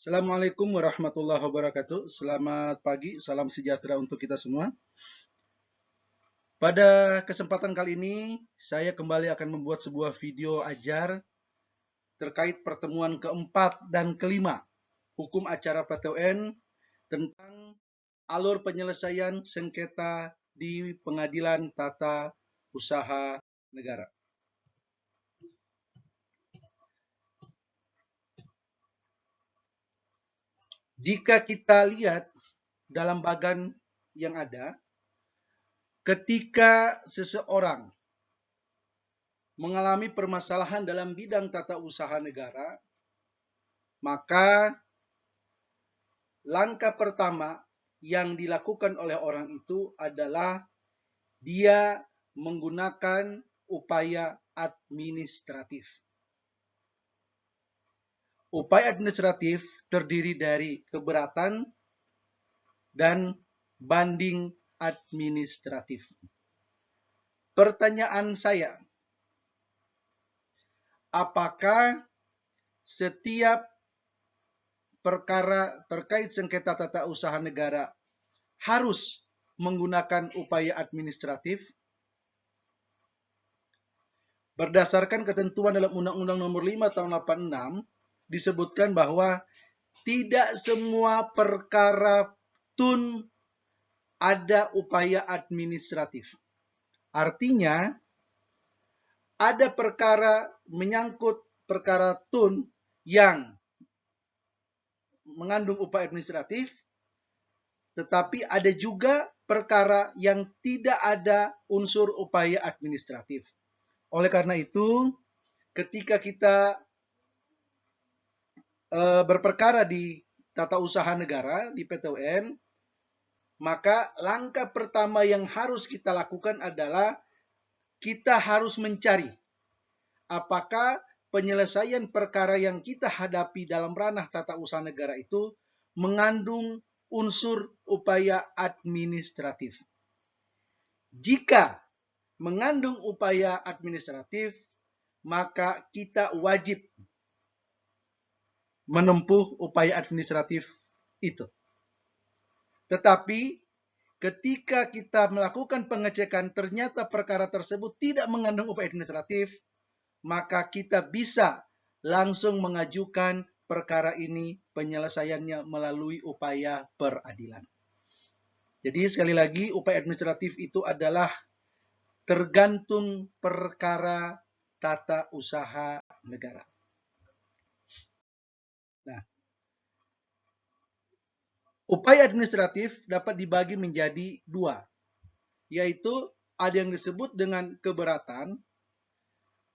Assalamualaikum warahmatullahi wabarakatuh. Selamat pagi, salam sejahtera untuk kita semua. Pada kesempatan kali ini, saya kembali akan membuat sebuah video ajar terkait pertemuan keempat dan kelima hukum acara PTUN tentang alur penyelesaian sengketa di Pengadilan Tata Usaha Negara. Jika kita lihat dalam bagan yang ada, ketika seseorang mengalami permasalahan dalam bidang tata usaha negara, maka langkah pertama yang dilakukan oleh orang itu adalah dia menggunakan upaya administratif. Upaya administratif terdiri dari keberatan dan banding administratif. Pertanyaan saya, apakah setiap perkara terkait sengketa tata usaha negara harus menggunakan upaya administratif? Berdasarkan ketentuan dalam Undang-Undang Nomor 5 Tahun 86 disebutkan bahwa tidak semua perkara TUN ada upaya administratif. Artinya, ada perkara menyangkut perkara TUN yang mengandung upaya administratif, tetapi ada juga perkara yang tidak ada unsur upaya administratif. Oleh karena itu, ketika kita berperkara di tata usaha negara, di PTUN, maka langkah pertama yang harus kita lakukan adalah kita harus mencari apakah penyelesaian perkara yang kita hadapi dalam ranah tata usaha negara itu mengandung unsur upaya administratif. Jika mengandung upaya administratif, maka kita wajib menempuh upaya administratif itu. Tetapi ketika kita melakukan pengecekan ternyata perkara tersebut tidak mengandung upaya administratif, maka kita bisa langsung mengajukan perkara ini penyelesaiannya melalui upaya peradilan. Jadi sekali lagi, upaya administratif itu adalah tergantung perkara tata usaha negara. Nah, upaya administratif dapat dibagi menjadi dua, yaitu ada yang disebut dengan keberatan,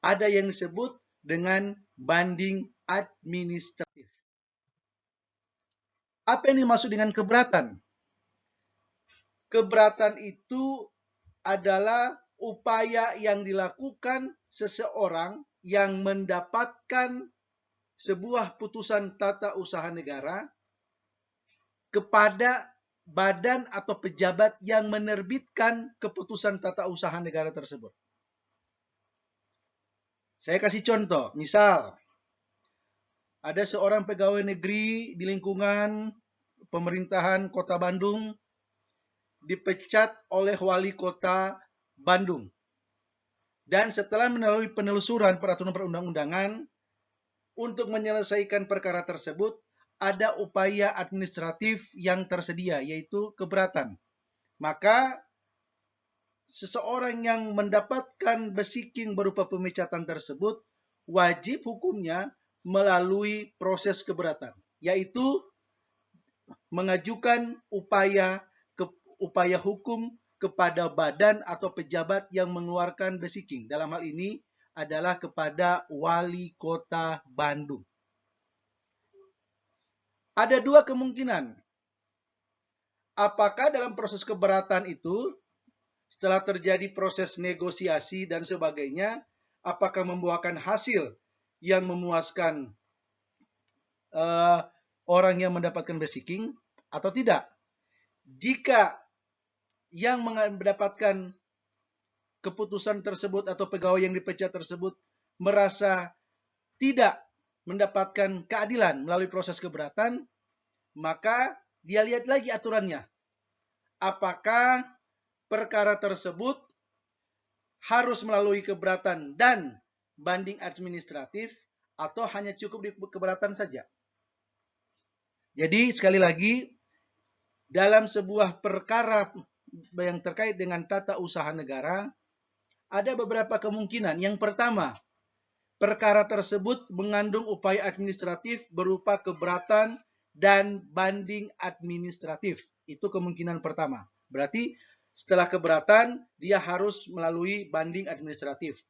ada yang disebut dengan banding administratif. Apa yang dimaksud dengan keberatan? Keberatan itu adalah upaya yang dilakukan seseorang yang mendapatkan sebuah putusan tata usaha negara kepada badan atau pejabat yang menerbitkan keputusan tata usaha negara tersebut. Saya kasih contoh, misal ada seorang pegawai negeri di lingkungan pemerintahan Kota Bandung dipecat oleh wali kota Bandung. Dan setelah melalui penelusuran peraturan perundang-undangan, untuk menyelesaikan perkara tersebut, ada upaya administratif yang tersedia, yaitu keberatan. Maka, seseorang yang mendapatkan besiking berupa pemecatan tersebut, wajib hukumnya melalui proses keberatan, yaitu mengajukan upaya hukum kepada badan atau pejabat yang mengeluarkan besiking. Dalam hal ini adalah kepada wali kota Bandung. Ada dua kemungkinan. Apakah dalam proses keberatan itu, setelah terjadi proses negosiasi dan sebagainya, apakah membuahkan hasil yang memuaskan orang yang mendapatkan besiking atau tidak? Jika yang mendapatkan keputusan tersebut atau pegawai yang dipecat tersebut merasa tidak mendapatkan keadilan melalui proses keberatan, maka dia lihat lagi aturannya. Apakah perkara tersebut harus melalui keberatan dan banding administratif atau hanya cukup di keberatan saja. Jadi sekali lagi, dalam sebuah perkara yang terkait dengan tata usaha negara, ada beberapa kemungkinan. Yang pertama, perkara tersebut mengandung upaya administratif berupa keberatan dan banding administratif. Itu kemungkinan pertama. Berarti setelah keberatan, dia harus melalui banding administratif.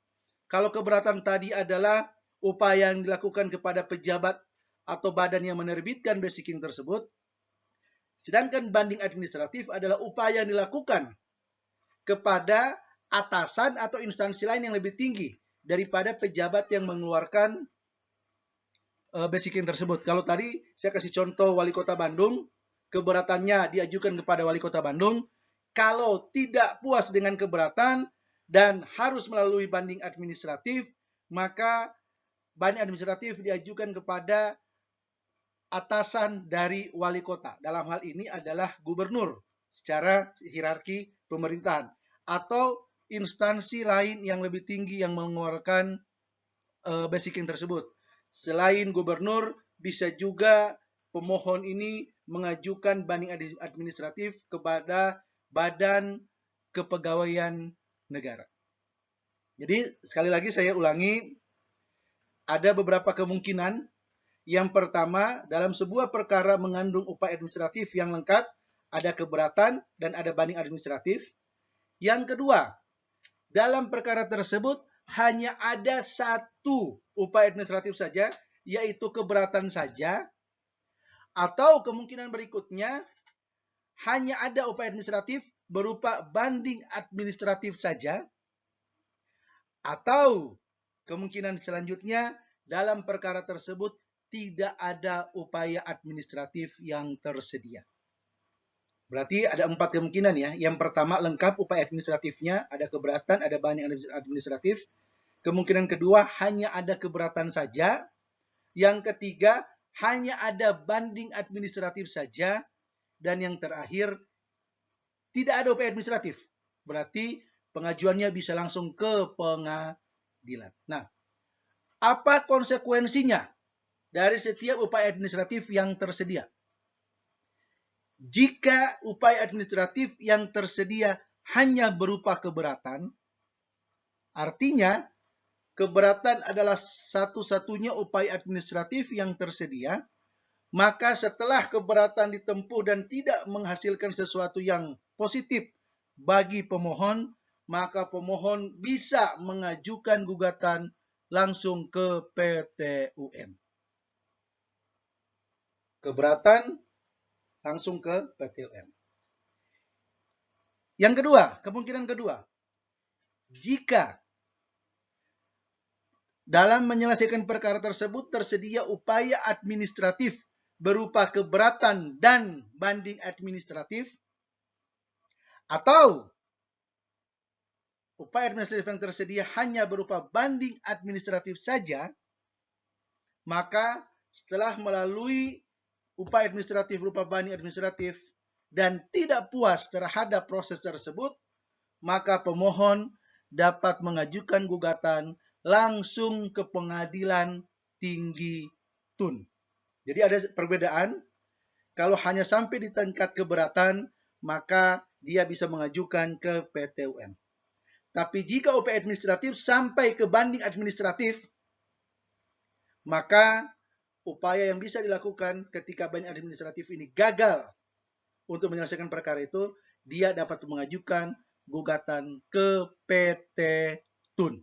Kalau keberatan tadi adalah upaya yang dilakukan kepada pejabat atau badan yang menerbitkan basiking tersebut, sedangkan banding administratif adalah upaya yang dilakukan kepada atasan atau instansi lain yang lebih tinggi daripada pejabat yang mengeluarkan basiking tersebut. Kalau tadi saya kasih contoh Wali Kota Bandung, keberatannya diajukan kepada Wali Kota Bandung. Kalau tidak puas dengan keberatan dan harus melalui banding administratif, maka banding administratif diajukan kepada atasan dari wali kota. Dalam hal ini adalah gubernur secara hierarki pemerintahan atau instansi lain yang lebih tinggi yang mengeluarkan basiking tersebut. Selain gubernur, bisa juga pemohon ini mengajukan banding administratif kepada Badan Kepegawaian Negara. Jadi sekali lagi saya ulangi, ada beberapa kemungkinan. Yang pertama, dalam sebuah perkara mengandung upaya administratif yang lengkap, ada keberatan dan ada banding administratif. Yang kedua, dalam perkara tersebut hanya ada satu upaya administratif saja, yaitu keberatan saja. Atau kemungkinan berikutnya, hanya ada upaya administratif berupa banding administratif saja. Atau kemungkinan selanjutnya, dalam perkara tersebut tidak ada upaya administratif yang tersedia. Berarti ada 4 kemungkinan ya. Yang pertama, lengkap upaya administratifnya, ada keberatan, ada banding administratif. Kemungkinan kedua, hanya ada keberatan saja. Yang ketiga, hanya ada banding administratif saja. Dan yang terakhir, tidak ada upaya administratif. Berarti pengajuannya bisa langsung ke pengadilan. Nah, apa konsekuensinya dari setiap upaya administratif yang tersedia? Jika upaya administratif yang tersedia hanya berupa keberatan, artinya keberatan adalah satu-satunya upaya administratif yang tersedia, maka setelah keberatan ditempuh dan tidak menghasilkan sesuatu yang positif bagi pemohon, maka pemohon bisa mengajukan gugatan langsung ke PT UN. Keberatan langsung ke PT UN. Yang kedua, kemungkinan kedua, jika dalam menyelesaikan perkara tersebut tersedia upaya administratif berupa keberatan dan banding administratif, atau upaya administratif yang tersedia hanya berupa banding administratif saja, maka setelah melalui upaya administratif berupa banding administratif dan tidak puas terhadap proses tersebut, maka pemohon dapat mengajukan gugatan langsung ke Pengadilan Tinggi TUN. Jadi ada perbedaan. Kalau hanya sampai di tingkat keberatan, maka dia bisa mengajukan ke PT UN. Tapi jika upaya administratif sampai ke banding administratif, maka upaya yang bisa dilakukan ketika banding administratif ini gagal untuk menyelesaikan perkara itu, dia dapat mengajukan gugatan ke PT TUN,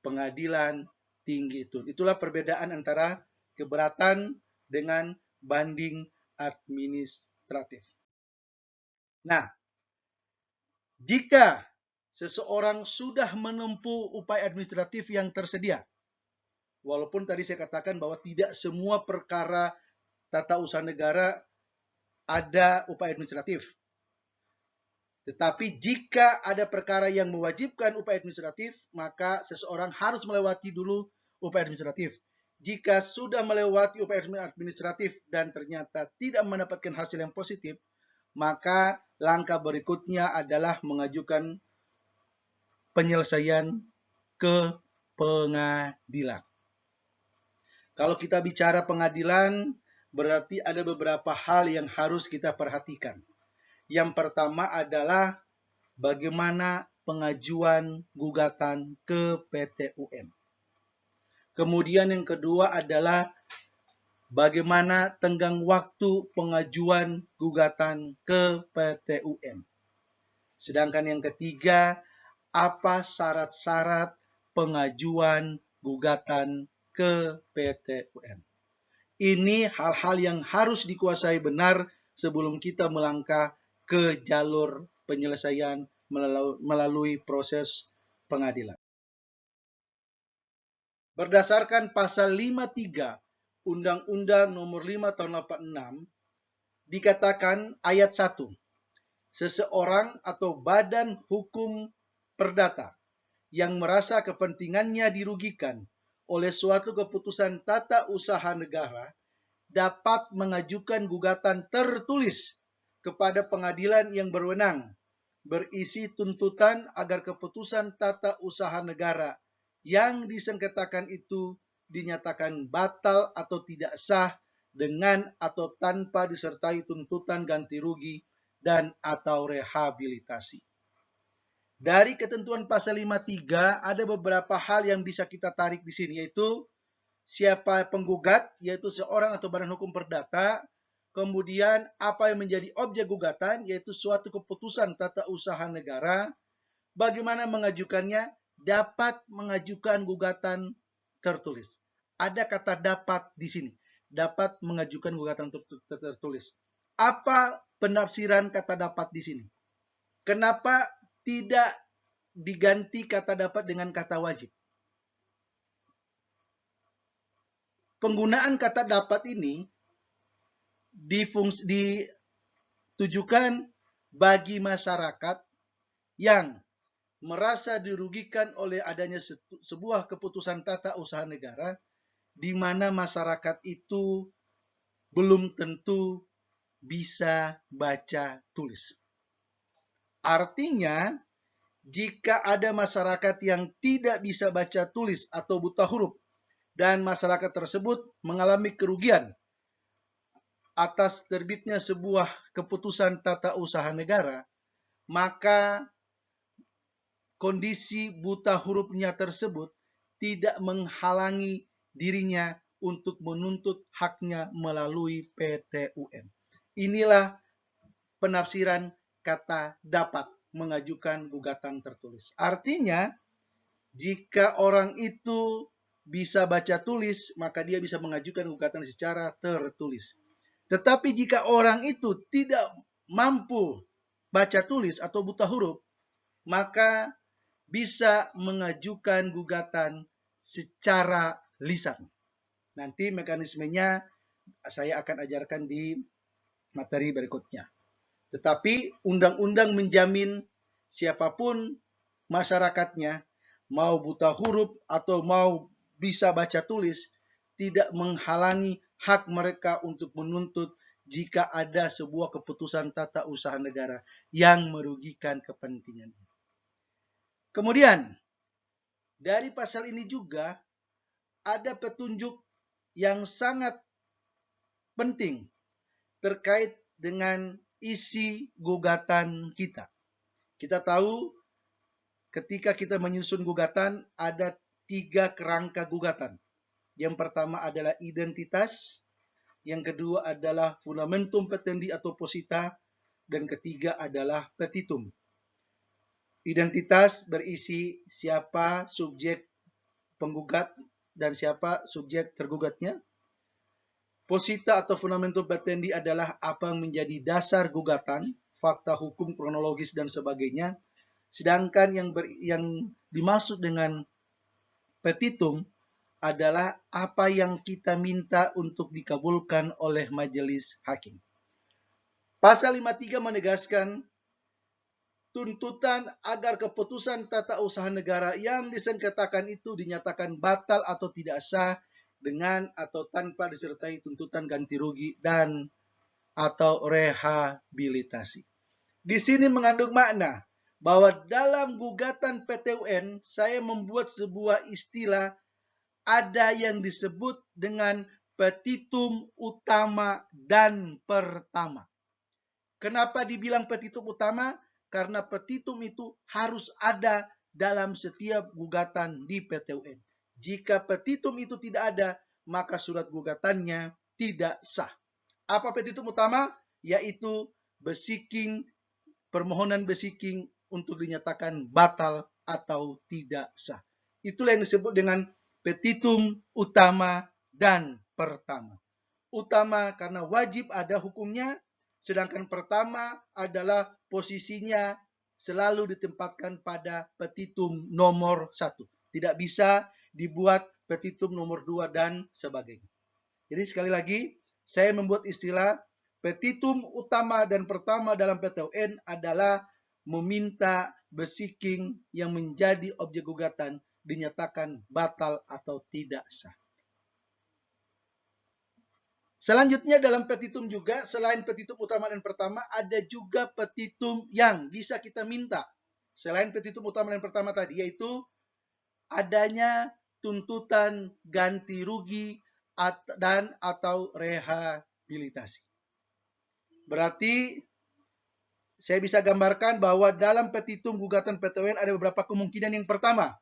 Pengadilan Tinggi TUN. Itulah perbedaan antara keberatan dengan banding administratif. Nah, jika seseorang sudah menempuh upaya administratif yang tersedia, walaupun tadi saya katakan bahwa tidak semua perkara tata usaha negara ada upaya administratif. Tetapi jika ada perkara yang mewajibkan upaya administratif, maka seseorang harus melewati dulu upaya administratif. Jika sudah melewati upaya administratif dan ternyata tidak mendapatkan hasil yang positif, maka langkah berikutnya adalah mengajukan penyelesaian ke pengadilan. Kalau kita bicara pengadilan, berarti ada beberapa hal yang harus kita perhatikan. Yang pertama adalah bagaimana pengajuan gugatan ke PT UN. Kemudian yang kedua adalah bagaimana tenggang waktu pengajuan gugatan ke PT UN. Sedangkan yang ketiga, apa syarat-syarat pengajuan gugatan ke PT UN. Ini hal-hal yang harus dikuasai benar sebelum kita melangkah ke jalur penyelesaian melalui proses pengadilan. Berdasarkan pasal 53 Undang-Undang Nomor 5 Tahun 86 dikatakan ayat 1, seseorang atau badan hukum perdata yang merasa kepentingannya dirugikan oleh suatu keputusan tata usaha negara dapat mengajukan gugatan tertulis kepada pengadilan yang berwenang berisi tuntutan agar keputusan tata usaha negara yang disengketakan itu dinyatakan batal atau tidak sah dengan atau tanpa disertai tuntutan ganti rugi dan atau rehabilitasi. Dari ketentuan pasal 53 ada beberapa hal yang bisa kita tarik di sini, yaitu siapa penggugat, yaitu seorang atau badan hukum perdata. Kemudian apa yang menjadi objek gugatan, yaitu suatu keputusan tata usaha negara. Bagaimana mengajukannya? Dapat mengajukan gugatan tertulis. Ada kata dapat di sini. Dapat mengajukan gugatan tertulis. Apa penafsiran kata dapat di sini? Kenapa tidak diganti kata dapat dengan kata wajib? Penggunaan kata dapat ini ditujukan bagi masyarakat yang merasa dirugikan oleh adanya sebuah keputusan tata usaha negara, di mana masyarakat itu belum tentu bisa baca tulis. Artinya, jika ada masyarakat yang tidak bisa baca tulis atau buta huruf, dan masyarakat tersebut mengalami kerugian atas terbitnya sebuah keputusan tata usaha negara, maka kondisi buta hurufnya tersebut tidak menghalangi dirinya untuk menuntut haknya melalui PT UN. Inilah penafsiran kata dapat mengajukan gugatan tertulis. Artinya, jika orang itu bisa baca tulis, maka dia bisa mengajukan gugatan secara tertulis. Tetapi jika orang itu tidak mampu baca tulis atau buta huruf, maka bisa mengajukan gugatan secara lisan. Nanti mekanismenya saya akan ajarkan di materi berikutnya. Tetapi undang-undang menjamin siapapun masyarakatnya, mau buta huruf atau mau bisa baca tulis, tidak menghalangi hak mereka untuk menuntut jika ada sebuah keputusan tata usaha negara yang merugikan kepentingannya. Kemudian, dari pasal ini juga ada petunjuk yang sangat penting terkait dengan isi gugatan kita. Kita tahu ketika kita menyusun gugatan ada 3 kerangka gugatan. Yang pertama adalah identitas, yang kedua adalah fundamentum petendi atau posita, dan ketiga adalah petitum. Identitas berisi siapa subjek penggugat dan siapa subjek tergugatnya. Posita atau fundamentum petendi adalah apa yang menjadi dasar gugatan, fakta hukum, kronologis, dan sebagainya. Sedangkan yang dimaksud dengan petitum adalah apa yang kita minta untuk dikabulkan oleh majelis hakim. Pasal 53 menegaskan tuntutan agar keputusan tata usaha negara yang disengketakan itu dinyatakan batal atau tidak sah dengan atau tanpa disertai tuntutan ganti rugi dan atau rehabilitasi. Di sini mengandung makna bahwa dalam gugatan PT UN saya membuat sebuah istilah, ada yang disebut dengan petitum utama dan pertama. Kenapa dibilang petitum utama? Karena petitum itu harus ada dalam setiap gugatan di PT UN. Jika petitum itu tidak ada, maka surat gugatannya tidak sah. Apa petitum utama? Yaitu besiking, permohonan besiking untuk dinyatakan batal atau tidak sah. Itulah yang disebut dengan petitum utama dan pertama. Utama karena wajib ada hukumnya, sedangkan pertama adalah posisinya selalu ditempatkan pada petitum nomor 1. Tidak bisa dibuat petitum nomor 2 dan sebagainya. Jadi sekali lagi, saya membuat istilah petitum utama dan pertama dalam PT UN adalah meminta besiking yang menjadi objek gugatan dinyatakan batal atau tidak sah. Selanjutnya dalam petitum juga, selain petitum utama dan pertama, ada juga petitum yang bisa kita minta. Selain petitum utama dan pertama tadi, yaitu adanya tuntutan ganti rugi dan atau rehabilitasi. Berarti saya bisa gambarkan bahwa dalam petitum gugatan PT UN ada beberapa kemungkinan. Yang pertama,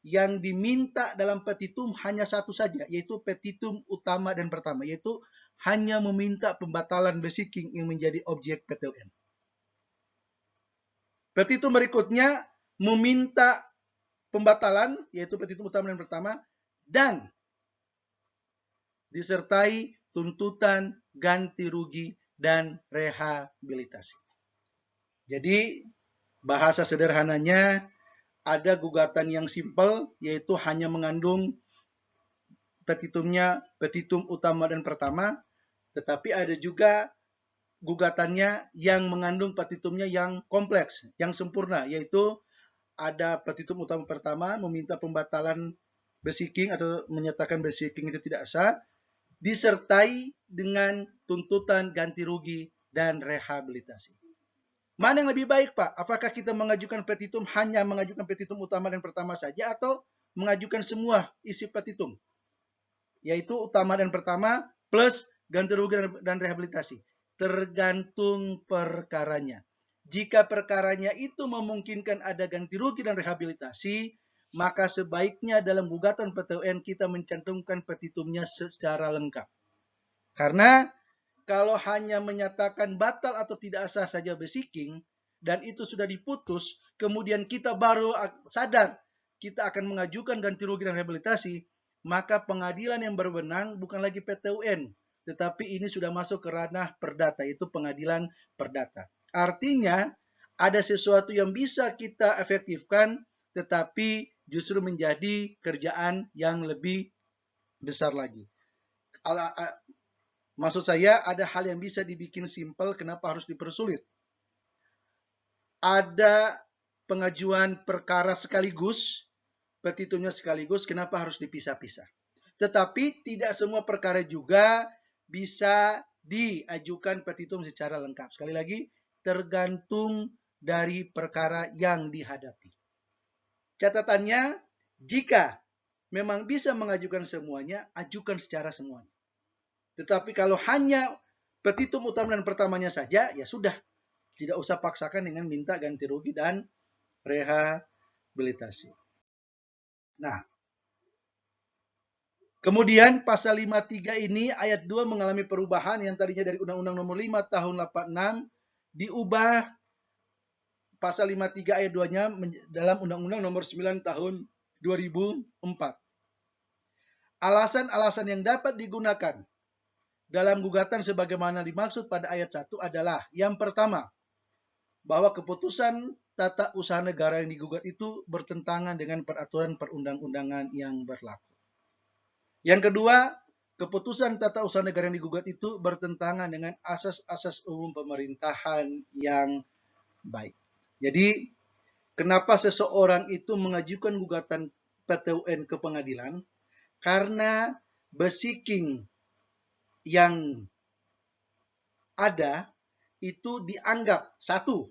yang diminta dalam petitum hanya satu saja, yaitu petitum utama dan pertama, yaitu hanya meminta pembatalan besiking yang menjadi objek PT UN. Petitum berikutnya meminta pembatalan, yaitu petitum utama dan pertama, dan disertai tuntutan ganti rugi dan rehabilitasi. Jadi bahasa sederhananya, ada gugatan yang simpel, yaitu hanya mengandung petitumnya petitum utama dan pertama, tetapi ada juga gugatannya yang mengandung petitumnya yang kompleks, yang sempurna, yaitu ada petitum utama pertama meminta pembatalan besiking atau menyatakan besiking itu tidak sah, disertai dengan tuntutan ganti rugi dan rehabilitasi. Mana yang lebih baik, Pak? Apakah kita mengajukan petitum hanya mengajukan petitum utama dan pertama saja, atau mengajukan semua isi petitum, yaitu utama dan pertama plus ganti rugi dan rehabilitasi? Tergantung perkaranya. Jika perkaranya itu memungkinkan ada ganti rugi dan rehabilitasi, maka sebaiknya dalam gugatan PT UN kita mencantumkan petitumnya secara lengkap. Karena kalau hanya menyatakan batal atau tidak sah saja besiking, dan itu sudah diputus, kemudian kita baru sadar kita akan mengajukan ganti rugi dan rehabilitasi, maka pengadilan yang berwenang bukan lagi PT UN, tetapi ini sudah masuk ke ranah perdata, yaitu pengadilan perdata. Artinya, ada sesuatu yang bisa kita efektifkan, tetapi justru menjadi kerjaan yang lebih besar lagi. Maksud saya, ada hal yang bisa dibikin simpel, kenapa harus dipersulit? Ada pengajuan perkara sekaligus, petitumnya sekaligus, kenapa harus dipisah-pisah? Tetapi tidak semua perkara juga bisa diajukan petitum secara lengkap. Sekali lagi, tergantung dari perkara yang dihadapi. Catatannya, jika memang bisa mengajukan semuanya, ajukan secara semuanya. Tetapi kalau hanya petitum utama dan pertamanya saja, ya sudah. Tidak usah paksakan dengan minta ganti rugi dan rehabilitasi. Nah, kemudian pasal 53 ini ayat 2 mengalami perubahan yang tadinya dari Undang-Undang Nomor 5 Tahun 86 diubah pasal 53 ayat 2-nya dalam Undang-Undang Nomor 9 Tahun 2004. Alasan-alasan yang dapat digunakan dalam gugatan sebagaimana dimaksud pada ayat 1 adalah, yang pertama, bahwa keputusan tata usaha negara yang digugat itu bertentangan dengan peraturan perundang-undangan yang berlaku. Yang kedua, keputusan tata usaha negara yang digugat itu bertentangan dengan asas-asas umum pemerintahan yang baik. Jadi, kenapa seseorang itu mengajukan gugatan PT UN ke pengadilan? Karena besiking yang ada itu dianggap satu,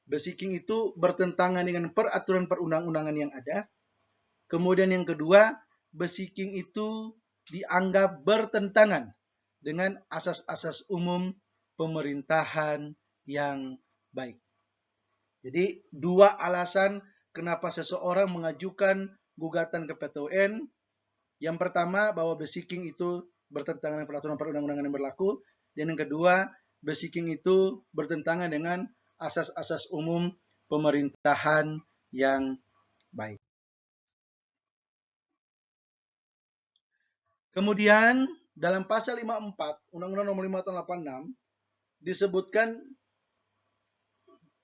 besiking itu bertentangan dengan peraturan perundang-undangan yang ada. Kemudian yang kedua, besiking itu dianggap bertentangan dengan asas-asas umum pemerintahan yang baik. Jadi dua alasan kenapa seseorang mengajukan gugatan ke PT UN. Yang pertama, bahwa besiking itu bertentangan dengan peraturan perundang-undangan yang berlaku. Dan yang kedua, besiking itu bertentangan dengan asas-asas umum pemerintahan yang baik. Kemudian dalam pasal 54 Undang-Undang Nomor 5 Tahun 86 disebutkan,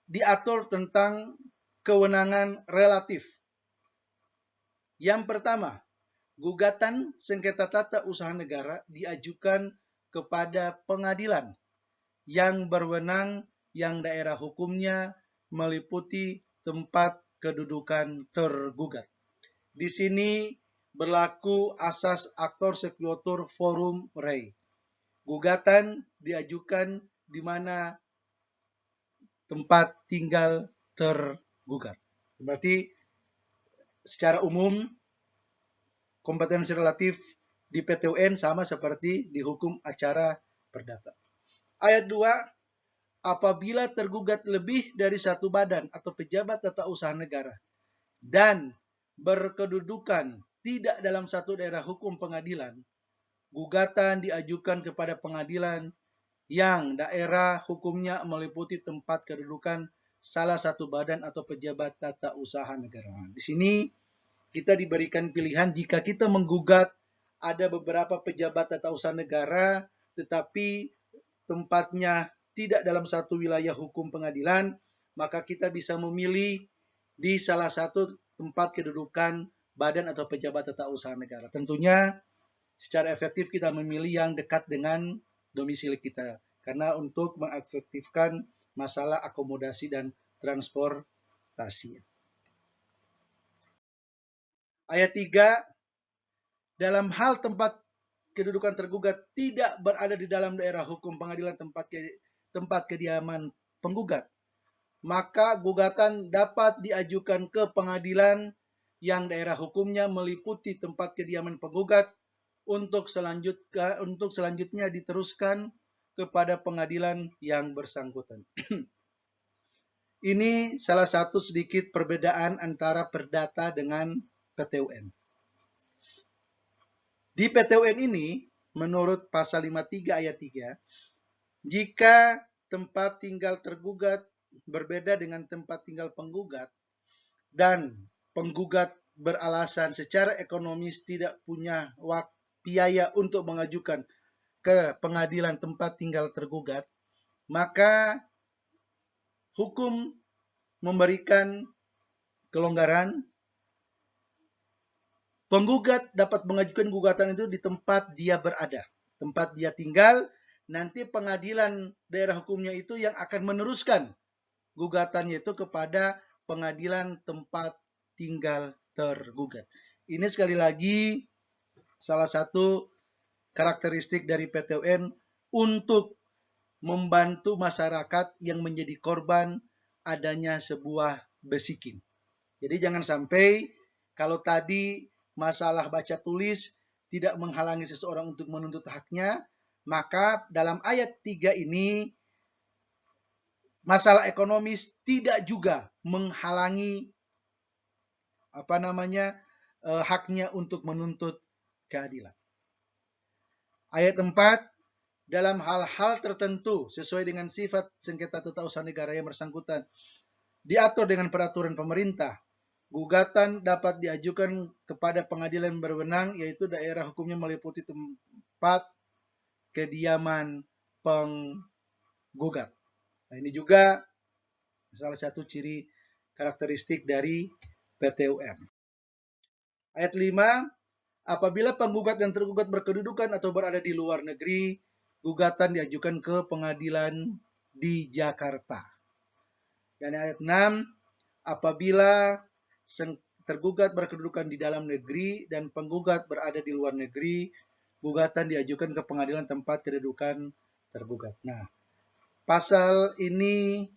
diatur tentang kewenangan relatif. Yang pertama, gugatan sengketa tata usaha negara diajukan kepada pengadilan yang berwenang yang daerah hukumnya meliputi tempat kedudukan tergugat. Di sini berlaku asas actor sequitur forum rei. Gugatan diajukan di mana tempat tinggal tergugat. Berarti secara umum kompetensi relatif di PT UN sama seperti di hukum acara perdata. Ayat 2, apabila tergugat lebih dari satu badan atau pejabat tata usaha negara dan berkedudukan tidak dalam satu daerah hukum pengadilan, gugatan diajukan kepada pengadilan yang daerah hukumnya meliputi tempat kedudukan salah satu badan atau pejabat tata usaha negara. Di sini kita diberikan pilihan jika kita menggugat ada beberapa pejabat tata usaha negara tetapi tempatnya tidak dalam satu wilayah hukum pengadilan, maka kita bisa memilih di salah satu tempat kedudukan badan atau pejabat tata usaha negara. Tentunya secara efektif kita memilih yang dekat dengan domisili kita, karena untuk mengefektifkan masalah akomodasi dan transportasi. Ayat 3, dalam hal tempat kedudukan tergugat tidak berada di dalam daerah hukum pengadilan tempat kediaman penggugat, maka gugatan dapat diajukan ke pengadilan yang daerah hukumnya meliputi tempat kediaman penggugat untuk selanjutnya diteruskan kepada pengadilan yang bersangkutan. Ini salah satu sedikit perbedaan antara perdata dengan PT UN. Di PT UN ini, menurut pasal 53 ayat 3, jika tempat tinggal tergugat berbeda dengan tempat tinggal penggugat dan penggugat beralasan secara ekonomis tidak punya biaya untuk mengajukan ke pengadilan tempat tinggal tergugat, maka hukum memberikan kelonggaran. Penggugat dapat mengajukan gugatan itu di tempat dia berada, tempat dia tinggal. Nanti pengadilan daerah hukumnya itu yang akan meneruskan gugatannya itu kepada pengadilan tempat tinggal tergugat. Ini sekali lagi salah satu karakteristik dari PT UN untuk membantu masyarakat yang menjadi korban adanya sebuah besiking. Jadi jangan sampai kalau tadi masalah baca tulis tidak menghalangi seseorang untuk menuntut haknya, maka dalam ayat 3 ini masalah ekonomis tidak juga menghalangi haknya untuk menuntut keadilan. Ayat 4, dalam hal-hal tertentu sesuai dengan sifat sengketa tata usaha negara yang bersangkutan diatur dengan peraturan pemerintah, gugatan dapat diajukan kepada pengadilan berwenang, yaitu daerah hukumnya meliputi tempat kediaman penggugat. Nah, ini juga salah satu ciri karakteristik dari PT UN. Ayat 5, apabila penggugat dan tergugat berkedudukan atau berada di luar negeri, gugatan diajukan ke pengadilan di Jakarta. Dan ayat 6, apabila tergugat berkedudukan di dalam negeri dan penggugat berada di luar negeri, gugatan diajukan ke pengadilan tempat kedudukan tergugat. Nah, pasal ini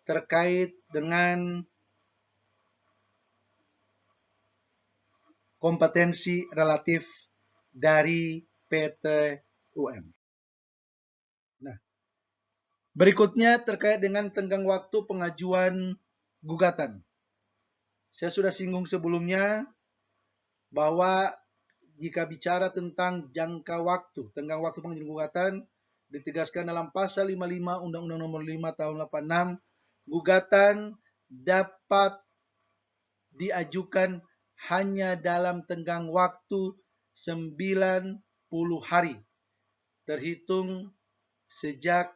terkait dengan kompetensi relatif dari PT UM. Nah, berikutnya terkait dengan tenggang waktu pengajuan gugatan. Saya sudah singgung sebelumnya bahwa jika bicara tentang jangka waktu, tenggang waktu pengajuan gugatan, ditegaskan dalam pasal 55 Undang-Undang Nomor 5 Tahun 86, gugatan dapat diajukan hanya dalam tenggang waktu 90 hari terhitung sejak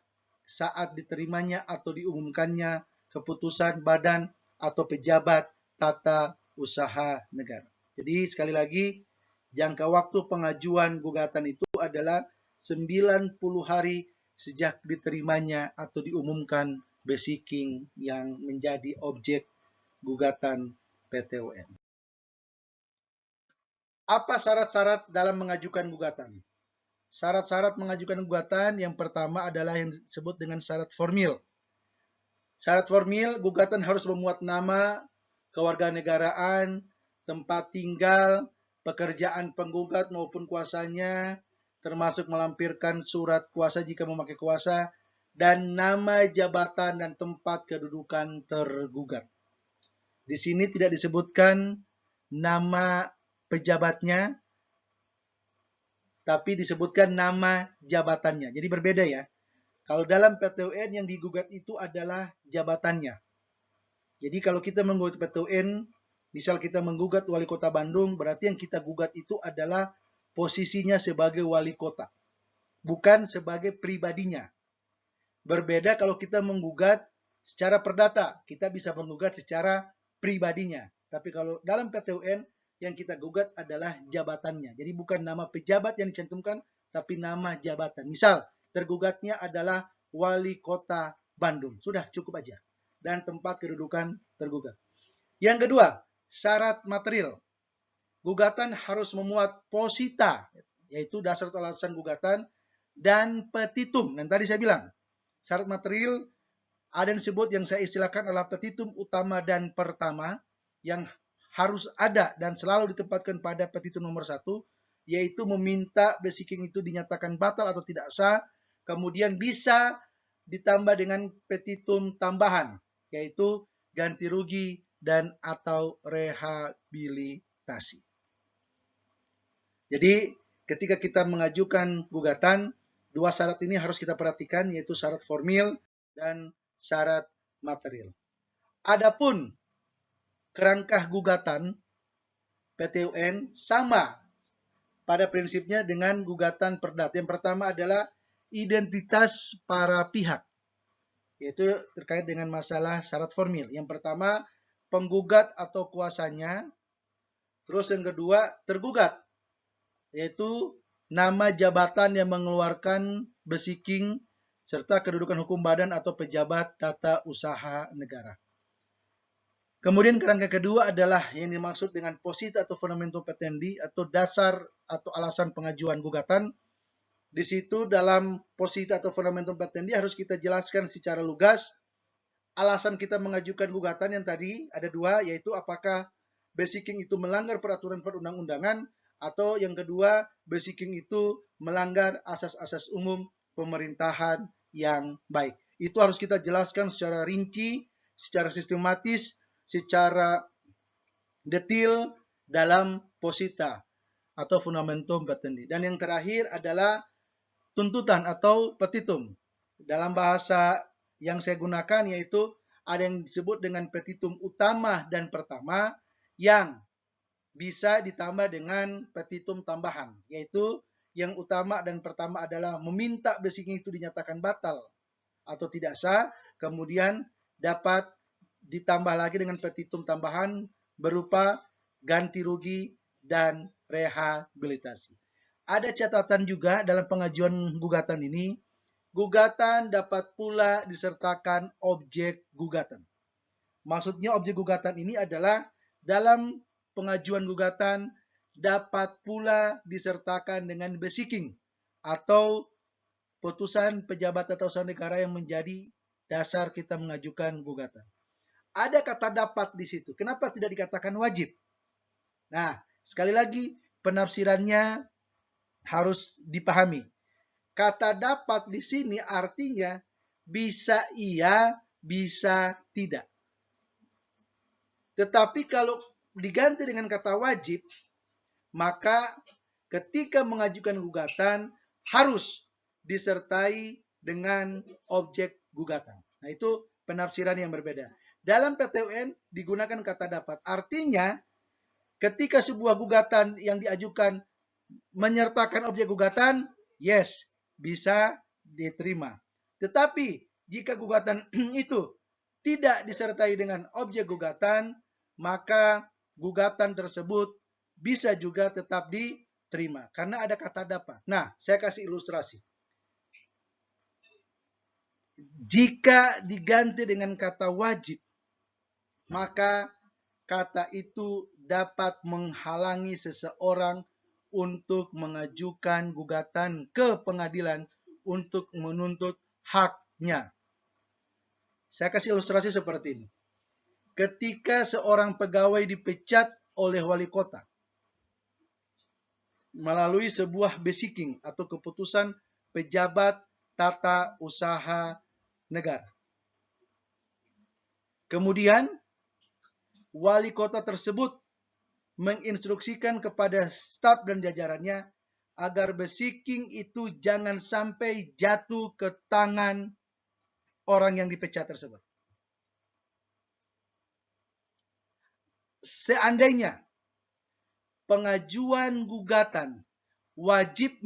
saat diterimanya atau diumumkannya keputusan badan atau pejabat tata usaha negara. Jadi sekali lagi, jangka waktu pengajuan gugatan itu adalah 90 hari sejak diterimanya atau diumumkan basiking yang menjadi objek gugatan PT UN. Apa syarat-syarat dalam mengajukan gugatan? Syarat-syarat mengajukan gugatan yang pertama adalah yang disebut dengan syarat formil. Syarat formil, gugatan harus memuat nama, kewarganegaraan, tempat tinggal, pekerjaan penggugat maupun kuasanya, termasuk melampirkan surat kuasa jika memakai kuasa, dan nama jabatan dan tempat kedudukan tergugat. Di sini tidak disebutkan nama pejabatnya, tapi disebutkan nama jabatannya. Jadi berbeda ya. Kalau dalam PT UN yang digugat itu adalah jabatannya. Jadi kalau kita menggugat PT UN, misal kita menggugat wali kota Bandung, berarti yang kita gugat itu adalah posisinya sebagai wali kota, bukan sebagai pribadinya. Berbeda kalau kita menggugat secara perdata, kita bisa menggugat secara pribadinya. Tapi kalau dalam PT UN, yang kita gugat adalah jabatannya. Jadi bukan nama pejabat yang dicantumkan, tapi nama jabatan. Misal, tergugatnya adalah wali kota Bandung. Sudah cukup aja. Dan tempat kedudukan tergugat. Yang kedua, syarat material. Gugatan harus memuat posita, yaitu dasar atau alasan gugatan, dan petitum. Dan tadi saya bilang, syarat material ada yang disebut yang saya istilahkan adalah petitum utama dan pertama, yang harus ada dan selalu ditempatkan pada petitum nomor 1, yaitu meminta basiking itu dinyatakan batal atau tidak sah, kemudian bisa ditambah dengan petitum tambahan, yaitu ganti rugi dan atau rehabilitasi. Jadi ketika kita mengajukan gugatan, dua syarat ini harus kita perhatikan, yaitu syarat formil dan syarat material. Adapun kerangka gugatan PT UN sama pada prinsipnya dengan gugatan perdata. Yang pertama adalah identitas para pihak, yaitu terkait dengan masalah syarat formil. Yang pertama, penggugat atau kuasanya. Terus yang kedua, tergugat, yaitu nama jabatan yang mengeluarkan basiking serta kedudukan hukum badan atau pejabat tata usaha negara. Kemudian kerangka kedua adalah yang dimaksud dengan posita atau fundamentum petendi atau dasar atau alasan pengajuan gugatan. Di situ dalam posita atau fundamentum petendi harus kita jelaskan secara lugas alasan kita mengajukan gugatan yang tadi ada dua, yaitu apakah basiking itu melanggar peraturan perundang-undangan, atau yang kedua, basiking itu melanggar asas-asas umum pemerintahan yang baik. Itu harus kita jelaskan secara rinci, secara sistematis, secara detail dalam posita atau fundamentum petendi. Dan yang terakhir adalah tuntutan atau petitum. Dalam bahasa yang saya gunakan yaitu ada yang disebut dengan petitum utama dan pertama yang bisa ditambah dengan petitum tambahan, yaitu yang utama dan pertama adalah meminta basiking itu dinyatakan batal atau tidak sah, kemudian dapat ditambah lagi dengan petitum tambahan berupa ganti rugi dan rehabilitasi. Ada catatan juga dalam pengajuan gugatan ini, gugatan dapat pula disertakan objek gugatan. Maksudnya objek gugatan ini adalah dalam pengajuan gugatan dapat pula disertakan dengan beseeching atau putusan pejabat atau usaha negara yang menjadi dasar kita mengajukan gugatan. Ada kata dapat di situ. Kenapa tidak dikatakan wajib? Nah, sekali lagi penafsirannya harus dipahami. Kata dapat di sini artinya bisa iya, bisa tidak. Tetapi kalau diganti dengan kata wajib, maka ketika mengajukan gugatan harus disertai dengan objek gugatan. Nah, itu penafsiran yang berbeda. Dalam PT UN digunakan kata dapat. Artinya, ketika sebuah gugatan yang diajukan menyertakan objek gugatan, yes, bisa diterima. Tetapi, jika gugatan itu tidak disertai dengan objek gugatan, maka gugatan tersebut bisa juga tetap diterima. Karena ada kata dapat. Nah, saya kasih ilustrasi. Jika diganti dengan kata wajib, maka kata itu dapat menghalangi seseorang untuk mengajukan gugatan ke pengadilan untuk menuntut haknya. Saya kasih ilustrasi seperti ini. Ketika seorang pegawai dipecat oleh wali kota melalui sebuah beseeching atau keputusan pejabat tata usaha negara. Kemudian, wali kota tersebut menginstruksikan kepada staf dan jajarannya agar beseeching itu jangan sampai jatuh ke tangan orang yang dipecat tersebut. Seandainya pengajuan gugatan wajib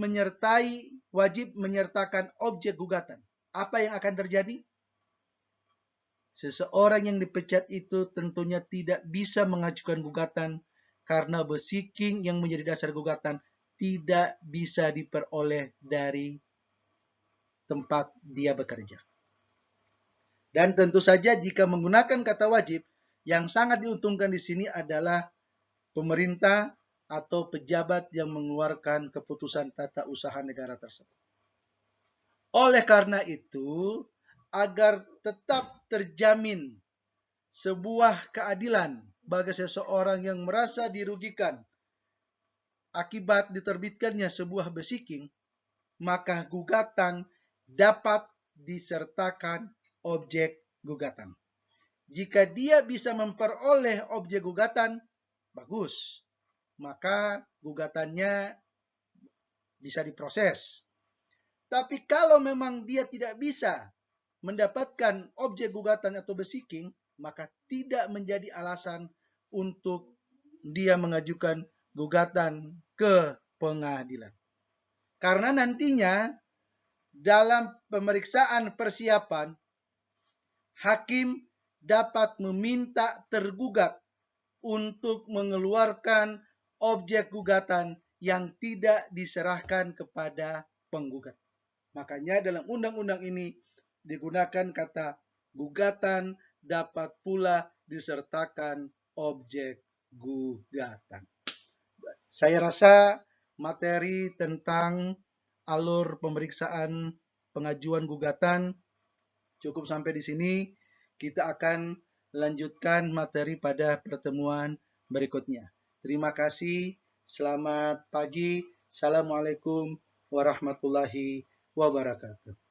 menyertakan objek gugatan, apa yang akan terjadi? Seseorang yang dipecat itu tentunya tidak bisa mengajukan gugatan karena beseeching yang menjadi dasar gugatan tidak bisa diperoleh dari tempat dia bekerja. Dan tentu saja jika menggunakan kata wajib, yang sangat diuntungkan di sini adalah pemerintah atau pejabat yang mengeluarkan keputusan tata usaha negara tersebut. Oleh karena itu, agar tetap terjamin sebuah keadilan bagi seseorang yang merasa dirugikan akibat diterbitkannya sebuah beseeching, maka gugatan dapat disertakan objek gugatan. Jika dia bisa memperoleh objek gugatan, bagus. Maka gugatannya bisa diproses. Tapi kalau memang dia tidak bisa mendapatkan objek gugatan atau beseeching, maka tidak menjadi alasan untuk dia mengajukan gugatan ke pengadilan. Karena nantinya dalam pemeriksaan persiapan, hakim dapat meminta tergugat untuk mengeluarkan objek gugatan yang tidak diserahkan kepada penggugat. Makanya dalam undang-undang ini digunakan kata gugatan dapat pula disertakan objek gugatan. Saya rasa materi tentang alur pemeriksaan pengajuan gugatan cukup sampai di sini. Kita akan lanjutkan materi pada pertemuan berikutnya. Terima kasih. Selamat pagi. Assalamualaikum warahmatullahi wabarakatuh.